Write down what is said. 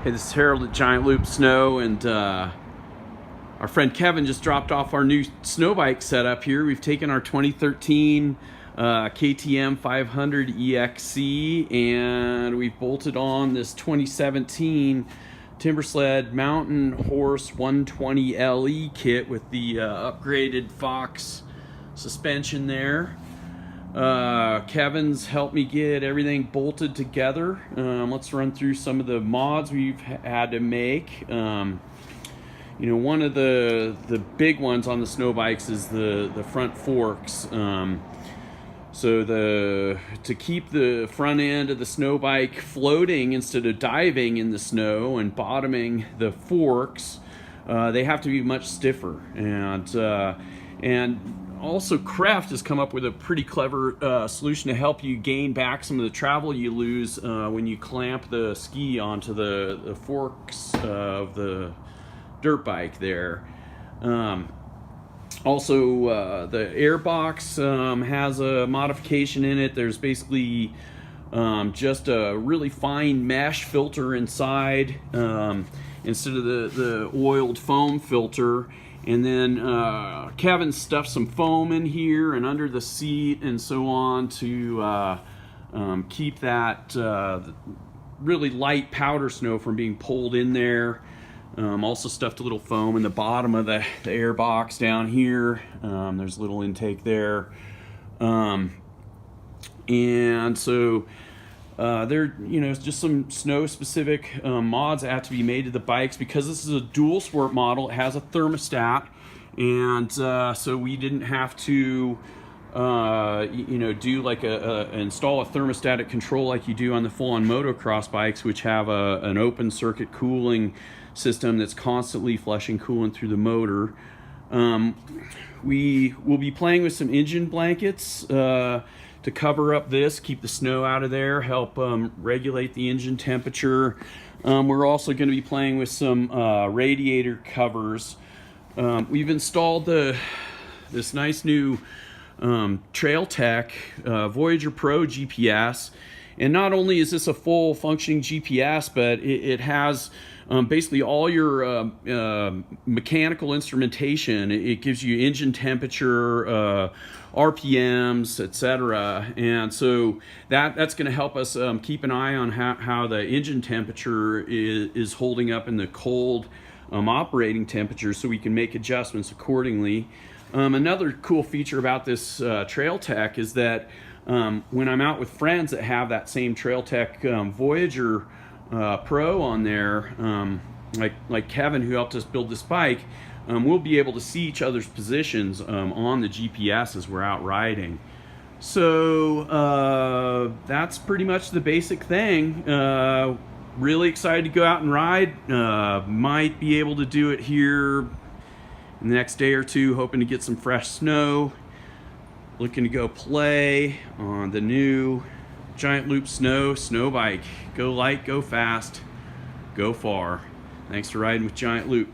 Hey, this is Harold at Giant Loop Snow, and our friend Kevin just dropped off our new snow bike setup here. We've taken our 2013 KTM 500 EXC and we've bolted on this 2017 Timbersled Mountain Horse 120 LE kit with the upgraded Fox suspension there. Kevin's helped me get everything bolted together. Let's run through some of the mods we've had to make. You know, one of the big ones on the snow bikes is the front forks. So to keep the front end of the snow bike floating instead of diving in the snow and bottoming the forks, they have to be much stiffer. And also, Kraft has come up with a pretty clever solution to help you gain back some of the travel you lose when you clamp the ski onto the forks of the dirt bike there. Also, the airbox has a modification in it. There's basically just a really fine mesh filter inside instead of the oiled foam filter. And then Kevin stuffed some foam in here and under the seat and so on to keep that really light powder snow from being pulled in there. Also stuffed a little foam in the bottom of the air box down here. There's a little intake there. And so there, you know, just some snow-specific mods that have to be made to the bikes because this is a dual sport model. It has a thermostat, and so we didn't have to, you know, do like install a thermostatic control like you do on the full-on motocross bikes, which have an open circuit cooling system that's constantly flushing coolant through the motor. We will be playing with some engine blankets to cover up this, keep the snow out of there, help regulate the engine temperature. We're also going to be playing with some radiator covers. We've installed this nice new Trail Tech Voyager Pro GPS, and not only is this a full functioning GPS, but it has basically all your mechanical instrumentation. It gives you engine temperature, RPMs, etc. And so that's going to help us keep an eye on how the engine temperature is holding up in the cold operating temperature, so we can make adjustments accordingly. Another cool feature about this Trail Tech is that when I'm out with friends that have that same Trail Tech Voyager Pro on there, like Kevin, who helped us build this bike, we'll be able to see each other's positions on the GPS as we're out riding. So that's pretty much the basic thing. Really excited to go out and ride. Might be able to do it here in the next day or two, hoping to get some fresh snow. Looking to go play on the new Giant Loop snow bike. Go light, go fast, go far. Thanks for riding with Giant Loop.